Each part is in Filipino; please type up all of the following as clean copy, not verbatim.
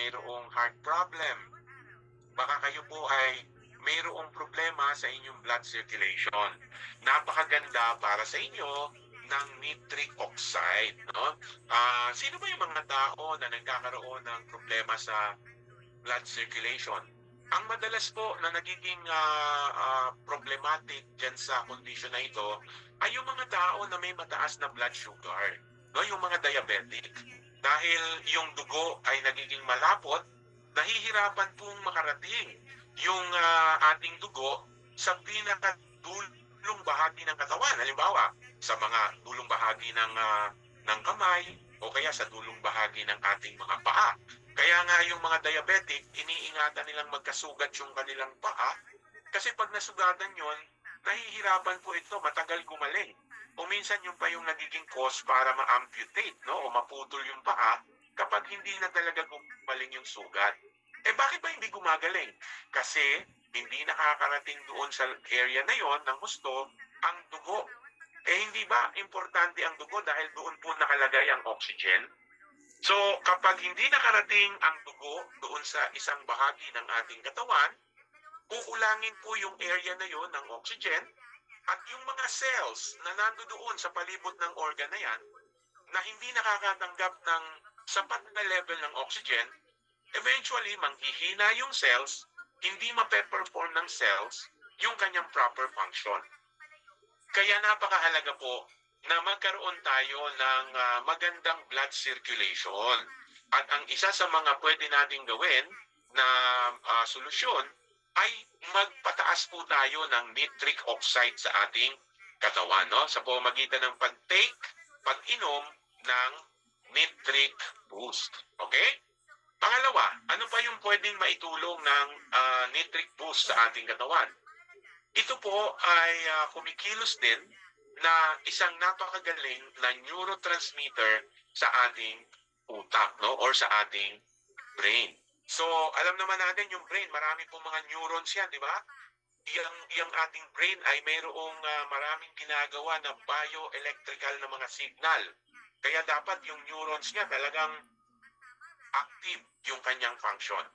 mayroong heart problem. Baka kayo po ay mayroong problema sa inyong blood circulation. Napakaganda para sa inyo ng nitric oxide. No? Sino ba yung mga tao na nagkakaroon ng problema sa blood circulation? Ang madalas po na nagiging problematic dyan sa condition na ito ay yung mga tao na may mataas na blood sugar, no? Yung mga diabetic. Dahil yung dugo ay nagiging malapot, nahihirapan pong makarating yung ating dugo sa pinakadulong bahagi ng katawan. Halimbawa, sa mga dulong bahagi ng kamay o kaya sa dulong bahagi ng ating mga paa. Kaya nga yung mga diabetic, iniingatan nilang magkasugat yung kanilang paa kasi pag nasugatan yon, nahihirapan po ito, matagal gumaling. O minsan yung pa yung nagiging cause para ma-amputate, no? O maputol yung paa kapag hindi na talaga gumaling yung sugat. Bakit ba hindi gumagaling? Kasi hindi nakakarating doon sa area na yon ng gusto ang dugo. Hindi ba importante ang dugo dahil doon po nakalagay ang oxygen? So, kapag hindi nakarating ang dugo doon sa isang bahagi ng ating katawan, kukulangin po yung area na yon ng oxygen at yung mga cells na nandoon sa palibot ng organ na yan na hindi nakakatanggap ng sapat na level ng oxygen, eventually manghihina yung cells, hindi mape-perform ng cells yung kanyang proper function. Kaya napakahalaga po na magkaroon tayo ng magandang blood circulation. At ang isa sa mga pwede nating gawin na solusyon ay magpataas po tayo ng nitric oxide sa ating katawan, no? Sa pamamagitan ng pag-inom ng nitric boost. Okay? Pangalawa, ano pa yung pwedeng maitulong ng nitric boost sa ating katawan? Ito po ay kumikilos din na isang napakagaling na neurotransmitter sa ating utak, no? Or sa ating brain. So, alam naman natin yung brain, marami pong mga neurons yan, di ba? Yung ating brain ay mayroong maraming ginagawa na bioelectrical na mga signal. Kaya dapat yung neurons niya talagang active yung kanyang function.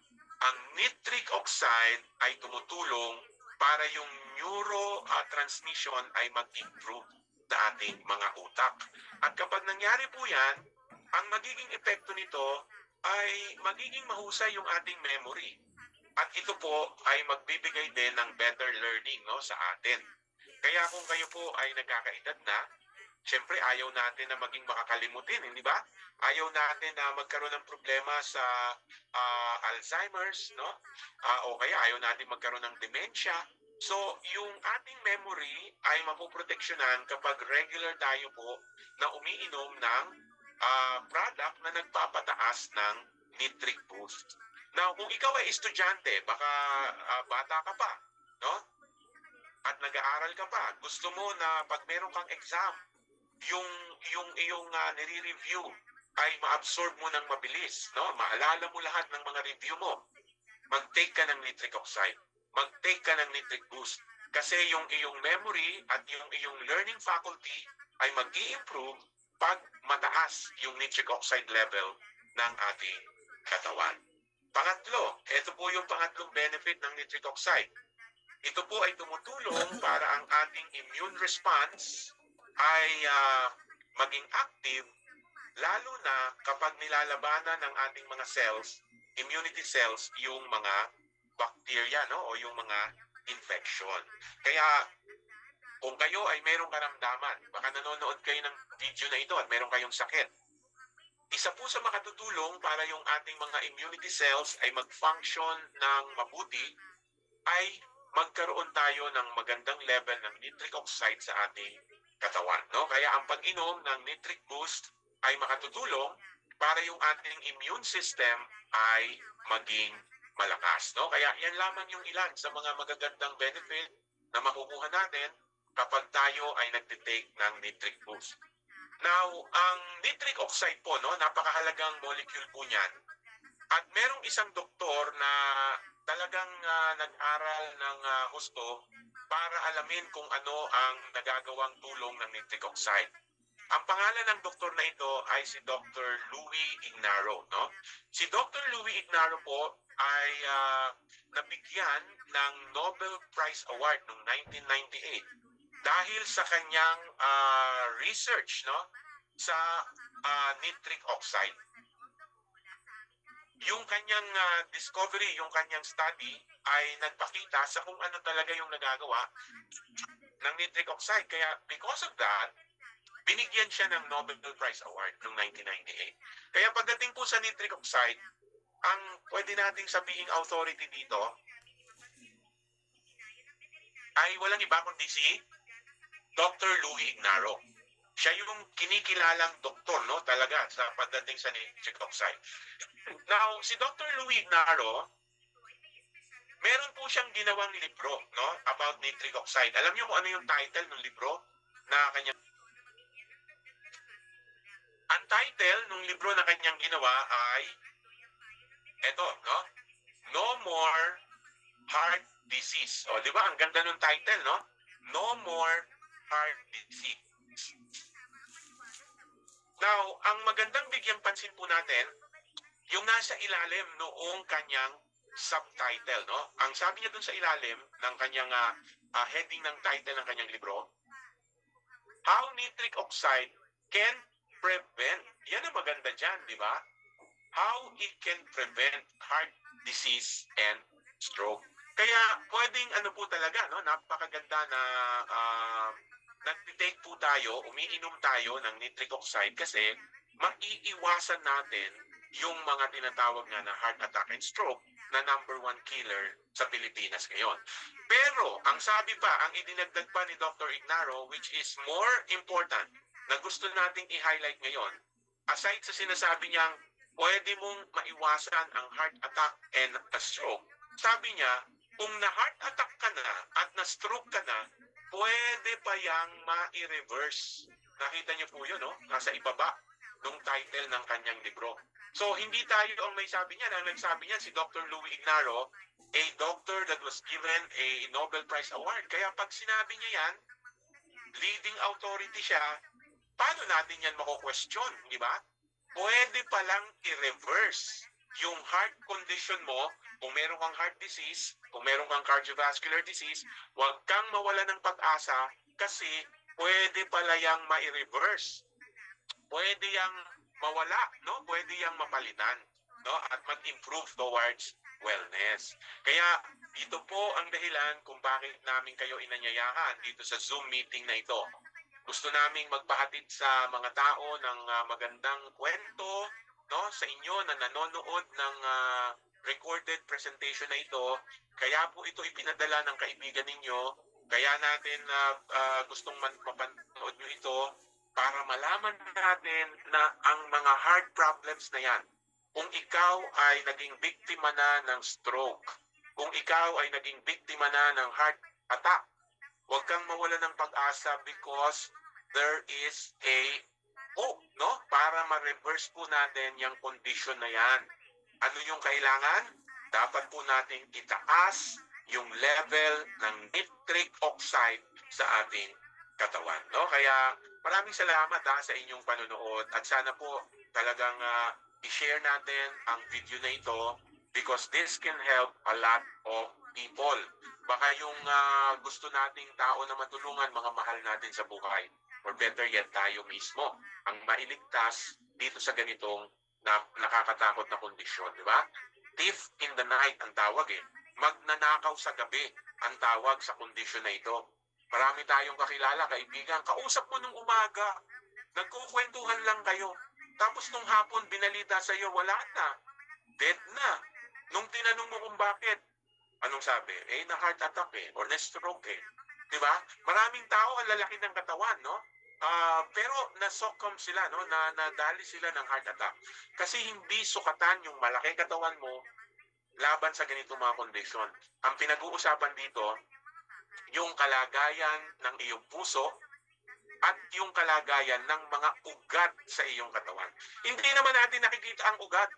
Ang nitric oxide ay tumutulong para yung neurotransmission ay mag-improve sa ating mga utak. At kapag nangyari po yan, ang magiging epekto nito ay magiging mahusay yung ating memory. At ito po ay magbibigay din ng better learning, no, sa atin. Kaya kung kayo po ay nagkakaedad na, siyempre ayaw natin na maging makakalimutin, hindi ba? Ayaw natin na magkaroon ng problema sa Alzheimer's, no? O kaya ayaw natin magkaroon ng dementia. So, yung ating memory ay mapoproteksyonan kapag regular tayo po na umiinom ng product na nagpapataas ng nitric boost. Now, kung ikaw ay estudyante, baka bata ka pa, no? At nag-aaral ka pa, gusto mo na pag meron kang exam, yung iyong nire-review ay ma-absorb mo ng mabilis, no? Maalala mo lahat ng mga review mo. Mag-take ka ng nitric oxide. Mag-take ka ng nitric boost. Kasi yung iyong memory at yung iyong learning faculty ay mag-i-improve pag mataas yung nitric oxide level ng ating katawan. Pangatlo, ito po yung pangatlong benefit ng nitric oxide. Ito po ay tumutulong para ang ating immune response ay maging active, lalo na kapag nilalabanan ng ating mga cells, immunity cells, yung mga bacteria, no? O yung mga infection. Kaya kung kayo ay mayroong karamdaman, baka nanonood kayo ng video na ito at mayroong kayong sakit, isa po sa makatutulong para yung ating mga immunity cells ay mag-function ng mabuti ay magkaroon tayo ng magandang level ng nitric oxide sa ating katawan, no? Kaya ang pag-inom ng nitric boost ay makatutulong para yung ating immune system ay maging malakas, no? Kaya yan lamang yung ilan sa mga magagandang benefit na makukuha natin kapag tayo ay nagtitake ng nitric boost. Now, ang nitric oxide po, no, napakahalagang molecule po niyan. At merong isang doktor na talagang nag-aral ng husto para alamin kung ano ang nagagawang tulong ng nitric oxide. Ang pangalan ng doktor na ito ay si Dr. Louis Ignaro, no? Si Dr. Louis Ignaro po ay nabigyan ng Nobel Prize Award noong 1998 dahil sa kanyang research, no, sa nitric oxide. Yung kanyang discovery, yung kanyang study ay nagpakita sa kung ano talaga yung nagagawa ng nitric oxide. Kaya because of that, binigyan siya ng Nobel Prize Award noong 1998. Kaya pagdating po sa nitric oxide, ang pwede nating sabihing authority dito ay walang iba kundi si Dr. Louis Ignaro. Siya yung kinikilalang doktor, no, talaga sa pagdating sa nitric oxide. Now, si Dr. Louis Ignaro, meron po siyang ginawang libro, no, about nitric oxide. Alam niyo kung ano yung title ng libro na kanya? Ang title ng libro na kanyang ginawa ay eto, no? No More Heart Disease. O, di ba? Ang ganda ng title, no? No More Heart Disease. Now, ang magandang bigyan pansin po natin, yung nasa ilalim noong kanyang subtitle, no? Ang sabi niya dun sa ilalim ng kanyang heading ng title ng kanyang libro, How Nitric Oxide Can Prevent. Yan ang maganda dyan, di ba? How it can prevent heart disease and stroke. Kaya pwedeng ano po talaga, no? Napakaganda na nag-take po tayo, umiinom tayo ng nitric oxide kasi maiiwasan natin yung mga tinatawag nga na heart attack and stroke na #1 killer sa Pilipinas ngayon. Pero, ang sabi pa, ang idinagdag pa ni Dr. Ignaro, which is more important, na gusto nating i-highlight ngayon, aside sa sinasabi niyang pwede mong maiwasan ang heart attack and a stroke, sabi niya, kung na-heart attack ka na at na-stroke ka na, pwede pa yang ma-reverse. Nakita niyo po yun, no? Nasa ibaba ng title ng kanyang libro. So, hindi tayo ang may sabi niyan. Ang nagsabi niyan si Dr. Louis Ignaro, a doctor that was given a Nobel Prize Award. Kaya pag sinabi niya yan, leading authority siya, paano natin yan mako-question, di ba? Pwede palang i-reverse yung heart condition mo. Kung meron kang heart disease, kung meron kang cardiovascular disease, huwag kang mawala ng pag-asa kasi pwede pala yang ma-reverse. Pwede yang mawala, no? Pwede yang mapalitan, no? At mag-improve towards wellness. Kaya dito po ang dahilan kung bakit namin kayo inanyayahan dito sa Zoom meeting na ito. Gusto naming magpahatid sa mga tao ng magandang kwento, no, sa inyo na nanonood ng recorded presentation na ito. Kaya po ito ipinadala ng kaibigan ninyo. Kaya natin gustong mapanood nyo ito para malaman natin na ang mga heart problems na yan, kung ikaw ay naging biktima na ng stroke, kung ikaw ay naging biktima na ng heart attack, huwag kang mawala ng pag-asa because there is a hope, no? Para ma-reverse po natin yung condition na yan. Ano yung kailangan? Dapat po natin itaas yung level ng nitric oxide sa ating katawan, no? Kaya maraming salamat sa inyong panonood at sana po talagang i-share natin ang video na ito because this can help a lot of people. Baka yung gusto nating tao na matulungan, mga mahal natin sa buhay, or better yet, tayo mismo ang mailigtas dito sa ganitong nakakatakot na kondisyon, di ba? Thief in the night ang tawag Magnanakaw sa gabi ang tawag sa kondisyon na ito. Marami tayong kakilala, kaibigan, kausap mo nung umaga, nagkukwentuhan lang kayo. Tapos nung hapon, binalita sa iyo, wala na. Dead na. Nung tinanong mo kung bakit, anong sabi? Na-heart attack or na-stroke Diba? Maraming tao ang lalaki ng katawan, no? Pero na-succumb sila, no? Nadali sila ng heart attack. Kasi hindi sukatan yung malaki katawan mo laban sa ganitong mga kondisyon. Ang pinag-uusapan dito, yung kalagayan ng iyong puso at yung kalagayan ng mga ugat sa iyong katawan. Hindi naman natin nakikita ang ugat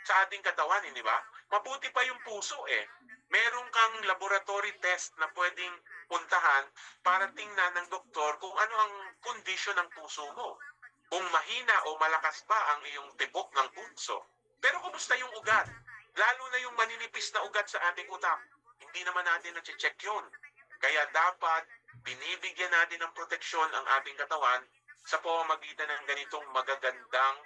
sa ating katawan, hindi ba? Mabuti pa yung puso Meron kang laboratory test na pwedeng puntahan para tingnan ng doktor kung ano ang kondisyon ng puso mo. kung mahina o malakas ba ang iyong tibok ng puso. Pero kumusta yung ugat? Lalo na yung maninipis na ugat sa ating utak. Hindi naman natin na-check yun. Kaya dapat binibigyan natin ng proteksyon ang ating katawan sa pamamagitan ng ganitong magagandang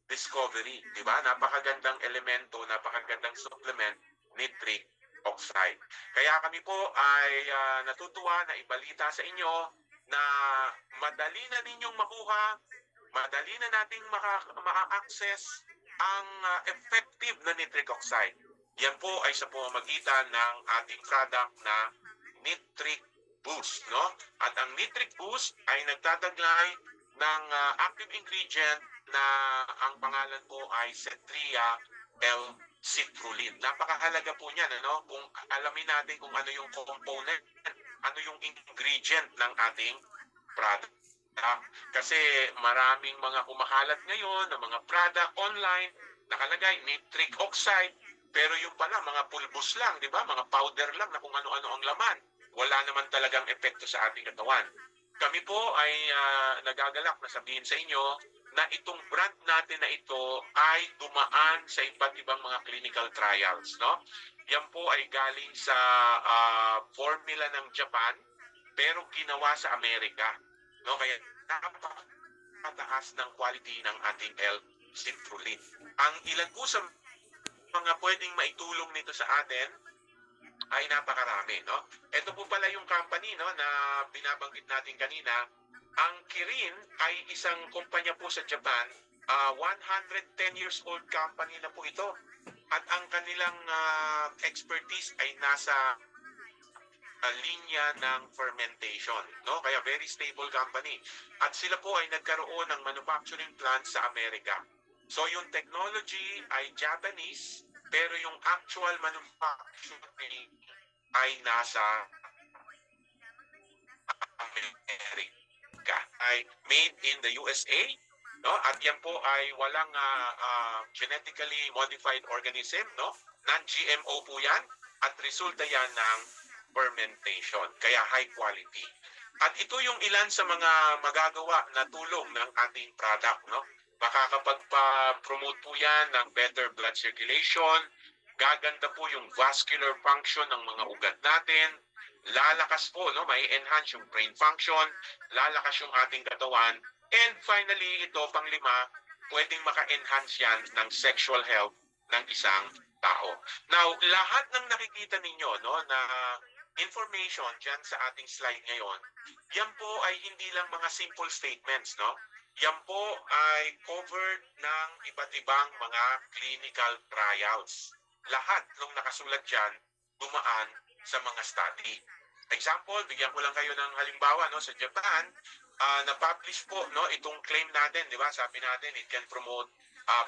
discovery. Di ba? Napakagandang elemento, napakagandang supplement, nitric oxide. Kaya kami po ay natutuwa na ibalita sa inyo na madali na ninyong makuha, madali na nating maka-access ang effective na nitric oxide. Yan po ay sa pamamagitan ng ating product na Nitric Boost, no? At ang Nitric Boost ay nagtataglay ng active ingredient na ang pangalan po ay Cetria L-citrulline. Napakahalaga po niyan, ano? Kung alamin natin kung ano yung component, ano yung ingredient ng ating product. Kasi maraming mga kumakalat ngayon ng mga product online, nakalagay nitric oxide, pero yung pala mga pulbos lang, di ba? Mga powder lang na kung ano-ano ang laman. Wala naman talagang epekto sa ating katawan. Kami po ay nagagalak na sabihin sa inyo na itong brand natin na ito ay dumaan sa iba't ibang mga clinical trials, no? Yan po ay galing sa formula ng Japan, pero ginawa sa Amerika, no? Kaya napakataas ng quality ng ating L-citrulline. Ang ilan po sa mga pwedeng maitulong nito sa atin ay napakarami, no? Ito po pala yung company, no, na binabanggit natin kanina. Ang Kirin ay isang kumpanya po sa Japan, 110 years old company na po ito. At ang kanilang expertise ay nasa linya ng fermentation, no? Kaya very stable company. At sila po ay nagkaroon ng manufacturing plant sa Amerika. So yung technology ay Japanese, pero yung actual manufacturing ay nasa Amerika. Ay made in the USA, no? At yan po ay walang genetically modified organism, no? Non-GMO po yan, at resulta yan ng fermentation, kaya high quality. At ito yung ilan sa mga magagawa na tulong ng ating product, no? Makakapagpa-promote po yan ng better blood circulation, gaganda po yung vascular function ng mga ugat natin, lalakas po, no? May enhance yung brain function, lalakas yung ating katawan, and finally, ito, panglima, pwedeng maka-enhance yan ng sexual health ng isang tao. Now, lahat ng nakikita ninyo, no, na information dyan sa ating slide ngayon, yan po ay hindi lang mga simple statements, no? Yan po ay covered ng iba't ibang mga clinical trials. Lahat ng nakasulat dyan, dumaan sa mga study. Example, bigyan ko lang kayo ng halimbawa, no, sa Japan, na-publish po, no, itong claim natin, di ba? Sabi natin, it can promote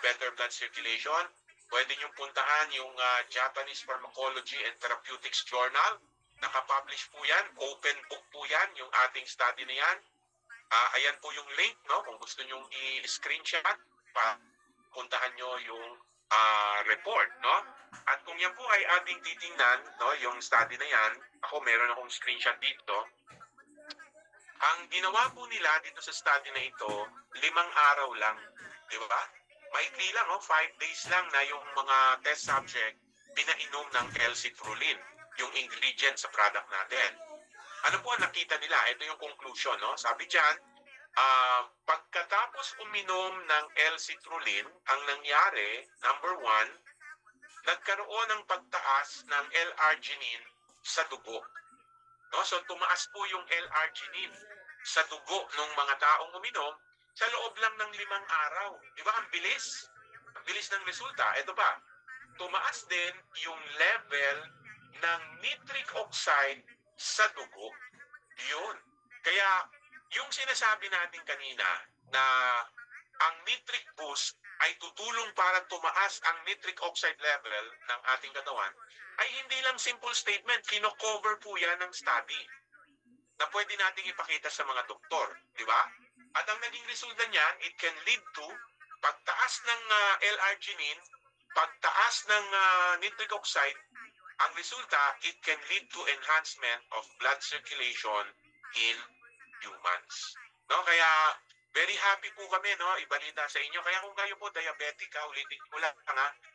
better blood circulation. Pwede niyong puntahan yung Japanese Pharmacology and Therapeutics Journal. Nakapublish po yan, open book po yan, yung ating study na yan. Ayan po yung link, no? Kung gusto nyo i-screenshot, puntahan nyo yung report, no? At kung yan po ay ating titingnan, no, yung study na yan, ako meron akong screenshot dito. Ang ginawa po nila dito sa study na ito, 5 araw lang, di ba? Maikli lang, 5 days lang na yung mga test subject pinainom ng L-citrulline, yung ingredient sa product natin. Ano po ang nakita nila? Ito yung conclusion, no? Sabi dyan, pagkatapos uminom ng L-citrulline, ang nangyari, number 1, nagkaroon ng pagtaas ng L-arginine sa dugo. No? So tumaas po yung L-arginine sa dugo ng mga taong uminom sa loob lang ng 5 araw. Di ba? Ang bilis. Ang bilis ng resulta. Ito pa, tumaas din yung level ng nitric oxide sa dugo. Yun. Kaya, yung sinasabi natin kanina na ang nitric boost ay tutulong para tumaas ang nitric oxide level ng ating katawan, ay hindi lang simple statement, kino-cover po yan ng study na pwede nating ipakita sa mga doktor, di ba? At ang naging resulta niyan, it can lead to pagtaas ng L-arginine, pagtaas ng nitric oxide. Ang resulta, it can lead to enhancement of blood circulation in humans. No? Kaya Very happy po kami, no, ibalita sa inyo. Kaya kung kayo po diabetic, ulitin ko lang,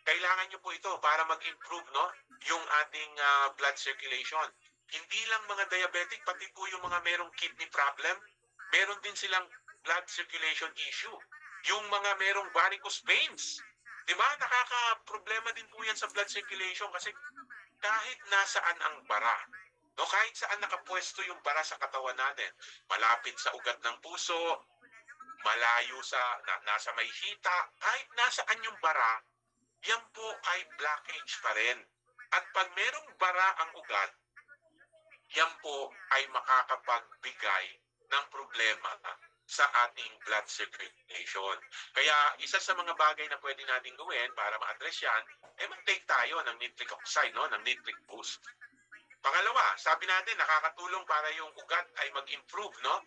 kailangan nyo po ito para mag-improve, no, yung ating blood circulation. Hindi lang mga diabetic, pati po yung mga merong kidney problem, meron din silang blood circulation issue. Yung mga merong varicose veins, di ba? Nakaka-problema din po yan sa blood circulation kasi kahit nasaan ang bara, no, kahit saan nakapwesto yung bara sa katawan natin, malapit sa ugat ng puso, malayo sa nasa may hita, kahit nasaan yung bara, yan po ay blockage pa rin. At pag merong bara ang ugat, yan po ay makakapagbigay ng problema sa ating blood circulation. Kaya isa sa mga bagay na pwede natin gawin para ma-address yan, mag-take tayo ng nitric oxide, no, ng nitric boost. Pangalawa, sabi natin nakakatulong para yung ugat ay mag-improve, no?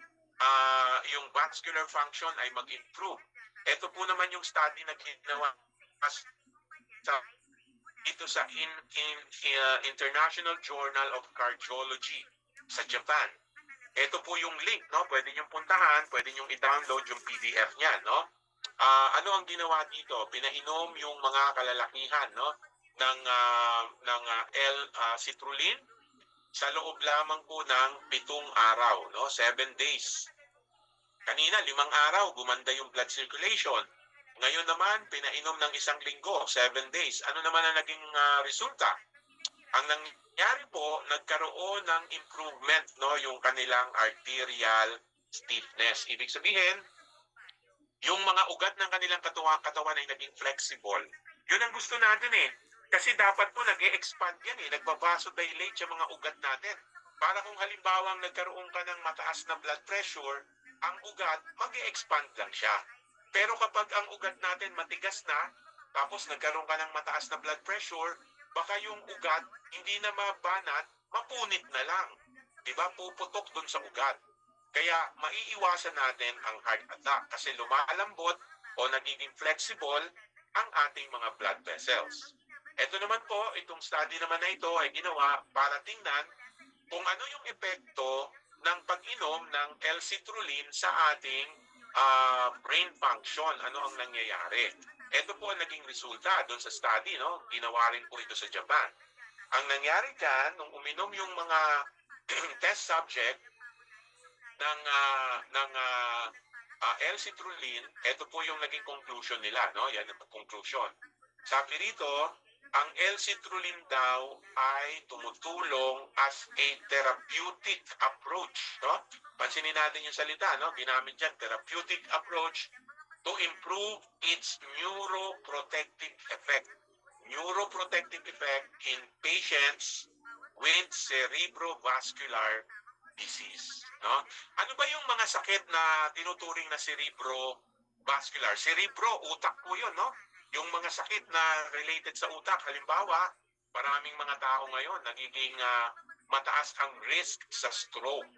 Yung vascular function ay mag-improve. Ito po naman yung study na ginawa sa ito sa International Journal of Cardiology sa Japan. Ito po yung link, no? Pwede niyong puntahan, pwede niyong i-download yung PDF niya, no? Ano ang ginawa dito? Pinainom yung mga kalalakihan, no, ng L-citrulline sa loob lamang po ng 7 araw, no? 7 days. Kanina, 5 araw, gumanda yung blood circulation. Ngayon naman, pinainom ng 1 linggo, 7 days. Ano naman ang naging resulta? Ang nangyari po, nagkaroon ng improvement, no, yung kanilang arterial stiffness. Ibig sabihin, yung mga ugat ng kanilang katawan ay naging flexible. Yun ang gusto natin eh. Kasi dapat po nag-e-expand yan eh. Nagbabasodilate yung mga ugat natin. Para kung halimbawang nagkaroon ka ng mataas na blood pressure, ang ugat, mag-e-expand lang siya. Pero kapag ang ugat natin matigas na, tapos nagkaroon ka ng mataas na blood pressure, baka yung ugat hindi na mabanat, mapunit na lang. Diba? Puputok dun sa ugat. Kaya maiiwasan natin ang heart attack kasi lumalambot o nagiging flexible ang ating mga blood vessels. Ito naman po, itong study naman na ito ay ginawa para tingnan kung ano yung epekto ng pag-inom ng L-citrulline sa ating brain function. Ano ang nangyayari? Ito po ang naging resulta doon sa study, no? Ginawa rin po ito sa Japan. Ang nangyari dyan, nung uminom yung mga test subject ng L-citrulline, ito po yung naging conclusion nila, no? Yan ang conclusion. Sabi rito, ang L-citrulline daw ay tumutulong as a therapeutic approach, no? Pansinin natin yung salita, no? Ginamit dyan, therapeutic approach to improve its neuroprotective effect. Neuroprotective effect in patients with cerebrovascular disease, no? Ano ba yung mga sakit na tinuturing na cerebrovascular? Cerebro, utak po yun, no? Yung mga sakit na related sa utak, halimbawa, maraming mga tao ngayon nagiging mataas ang risk sa stroke.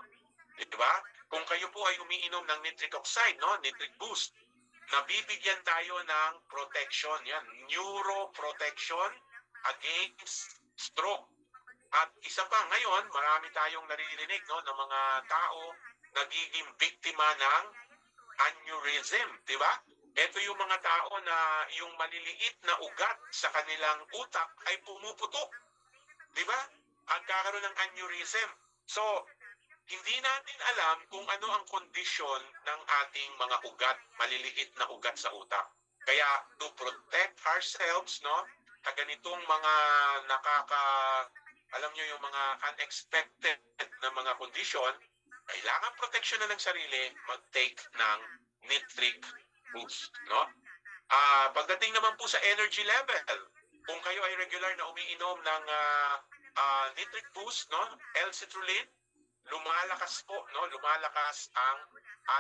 Diba? Kung kayo po ay umiinom ng nitric oxide, no, nitric boost, nabibigyan tayo ng protection, yan, neuroprotection against stroke. At isa pa, ngayon, marami tayong naririnig, no, ng mga tao nagiging biktima ng aneurysm, di ba? Ito yung mga tao na yung maliliit na ugat sa kanilang utak ay pumuputok. Di ba? Ang kakaroon ng aneurysm. So, hindi natin alam kung ano ang kondisyon ng ating mga ugat, maliliit na ugat sa utak. Kaya, to protect ourselves, no, sa ganitong mga alam nyo yung mga unexpected na mga kondisyon, kailangan proteksyon na ng sarili, mag-take ng nitric boost, no? Pagdating naman po sa energy level, kung kayo ay regular na umiinom ng nitric boost, no, L-citrulline, lumalakas po, no, lumalakas ang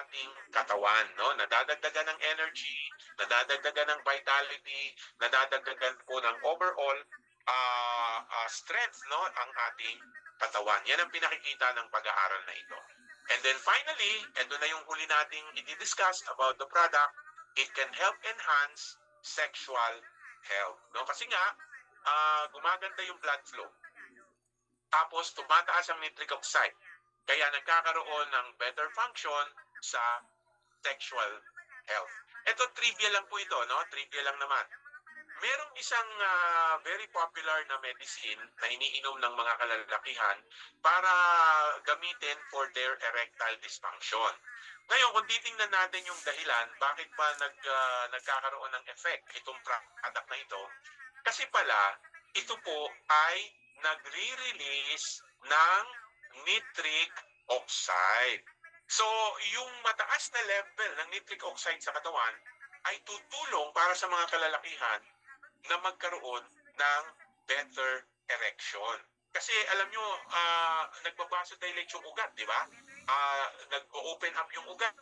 ating katawan, no? Nadadagdagan ng energy, nadadagdagan ng vitality, nadadagdagan po ng overall strength, no, ang ating katawan. Yan ang pinakikita ng pag-aaral na ito. And then finally, ito na yung huli nating i-discuss about the product, it can help enhance sexual health. No? Kasi nga, gumaganda yung blood flow. Tapos, tumataas ang nitric oxide. Kaya nagkakaroon ng better function sa sexual health. Ito, trivia lang po ito, no? Trivia lang naman. Merong isang very popular na medicine na iniinom ng mga kalalakihan para gamitin for their erectile dysfunction. Ngayon, kung titingnan natin yung dahilan, bakit ba nagkakaroon ng effect itong product na ito? Kasi pala, ito po ay nagre-release ng nitric oxide. So, yung mataas na level ng nitric oxide sa katawan ay tutulong para sa mga kalalakihan na magkaroon ng better erection. Kasi alam nyo, nagpapasodilate yung ugat, di ba? Nag-open up yung ugat,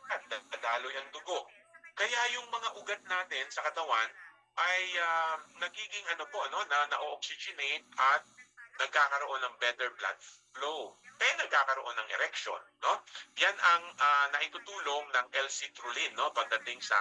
nadaloy ang dugo. Kaya yung mga ugat natin sa katawan ay nagiging na-oxygenate at nagkakaroon ng better blood flow. Kaya nagkakaroon ng erection, no? Yan ang naitutulong ng L-citrulline, no, pagdating sa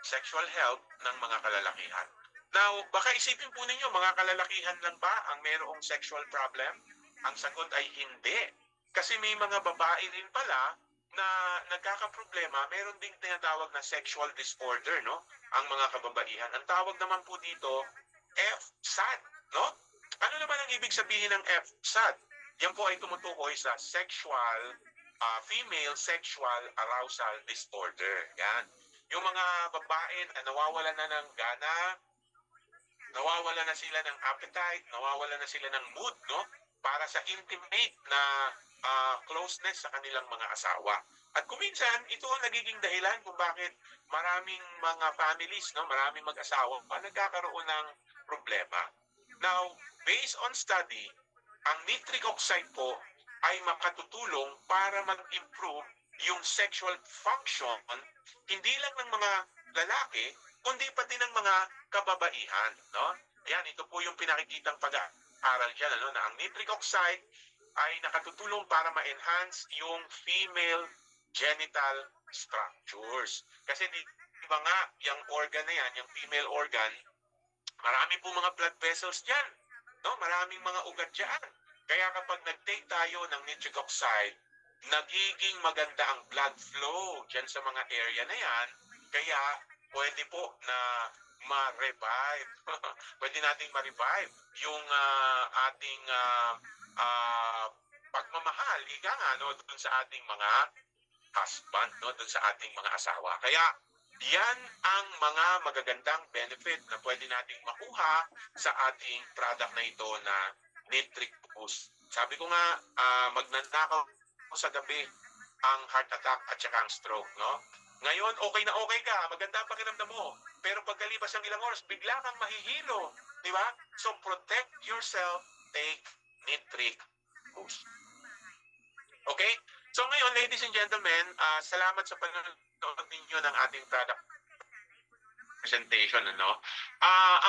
sexual health ng mga kalalakihan. Now, baka isipin po ninyo, mga kalalakihan lang ba ang mayroong sexual problem? Ang sagot ay hindi. Kasi may mga babae rin pala na nagkakaproblema, meron ding tinatawag na sexual disorder, no? Ang mga kababaihan. Ang tawag naman po dito, FSAD, no? Ano naman ang ibig sabihin ng FSAD? Yan po ay tumutukoy sa female sexual arousal disorder. Yan. Yung mga babae na nawawalan na ng gana, nawawala na sila ng appetite, nawawala na sila ng mood, no? Para sa intimate na closeness sa kanilang mga asawa. At kuminsan, ito ang nagiging dahilan kung bakit maraming mga families, no, maraming mag-asawa, nagkakaroon ng problema. Now, based on study, ang nitric oxide po ay makatutulong para mag-improve yung sexual function, hindi lang ng mga lalaki, kundi pati ng mga kababaihan, no? Ayan, ito po yung pinakikitang pag-aaral dyan, ano, na ang nitric oxide ay nakatutulong para ma-enhance yung female genital structures. Kasi di ba nga, yung organ na yan, yung female organ, marami po mga blood vessels dyan, no? Maraming mga ugat dyan. Kaya kapag nag-take tayo ng nitric oxide, nagiging maganda ang blood flow dyan sa mga area na yan. Kaya pwede po na ma-revive. Pwede nating ma-revive yung ating pagmamahal, ika nga, no, dun sa ating mga husband, no, dun sa ating mga asawa. Kaya yan ang mga magagandang benefit na pwede nating makuha sa ating product na ito na nitric boost. Sabi ko nga, magnanakaw sa gabi ang heart attack at saka ang stroke, no? Ngayon, okay na okay ka, maganda ang pakiramdam mo. Pero pagkalipas ng ilang oras, bigla kang mahihilo. Di ba? So, protect yourself, take nitric boost. Okay? So, ngayon, ladies and gentlemen, salamat sa panonood ninyo ng ating product presentation. Ano?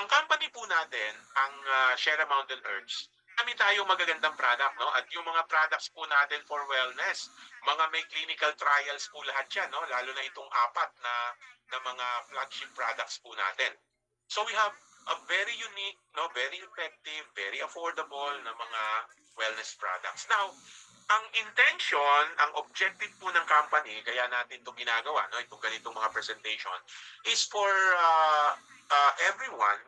Ang company po natin, ang Sierra Mountain Herbs, kami tayong magagandang product, no? At yung mga products po natin for wellness, mga may clinical trials po lahat yan, no? Lalo na itong apat na mga flagship products po natin. So we have a very unique, no, very effective, very affordable na mga wellness products. Now, ang intention, ang objective po ng company, kaya natin ito ginagawa, no, itong ganitong mga presentation, is for everyone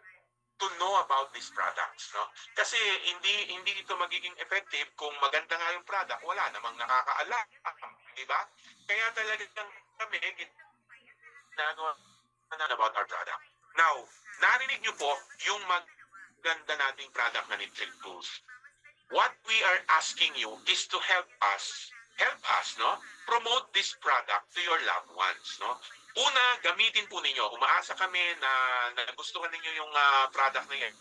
to know about these products, no? Kasi hindi ito magiging effective kung maganda nga yung product, wala namang nakakaalam, di ba? Kaya talagang kami ginagawa about our product. Now, narinig niyo po yung maganda nating product na Nitric Boost. What we are asking you is to help us, no, promote this product to your loved ones, no? Una, gamitin po ninyo. Umaasa kami na nagustuhan ninyo yung product na yan.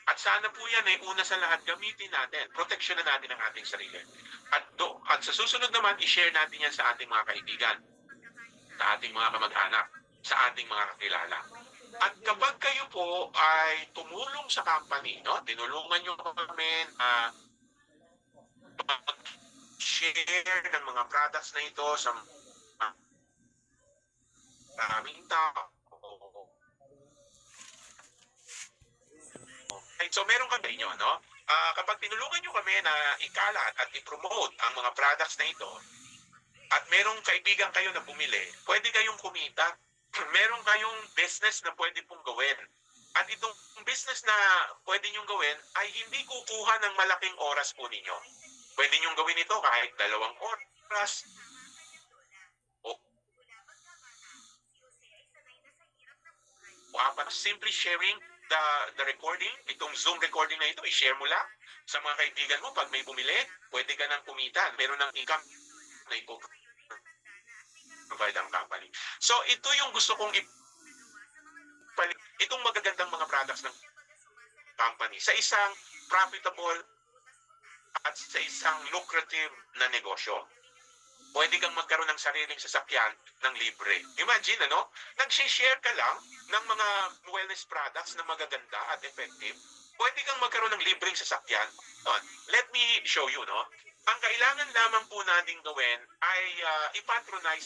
At sana po yan una sa lahat gamitin natin. Proteksyonan natin ang ating sarili. At sa susunod naman, i-share natin yan sa ating mga kaibigan, sa ating mga kamag-anak, sa ating mga kakilala. At kapag kayo po ay tumulong sa company, no, tinulungan nyo kami share ng mga products na ito sa maraming tao. Okay, so meron kami inyo, no? Kapag tinulungan nyo kami na ikalat at i-promote ang mga products na ito, at merong kaibigan kayo na bumili, pwede kayong kumita. Meron kayong business na pwede pong gawin. At itong business na pwede nyong gawin ay hindi kukuha ng malaking oras po ninyo. Pwede nyong gawin ito kahit 2 oras o 4. Simply sharing the recording, itong Zoom recording na ito, i-share mo lang sa mga kaibigan mo. Pag may bumili, pwede ka nang kumita. Meron ng income na provide ang company. So ito yung gusto kong ipalit, itong magagandang mga products ng company sa isang profitable at sa isang lucrative na negosyo. Pwede kang magkaroon ng sariling sasakyan ng libre. Imagine, ano? Nag-share ka lang ng mga wellness products na magaganda at effective. Pwede kang magkaroon ng libreng sasakyan. Let me show you, no? Ang kailangan lamang po nating gawin ay ipatronize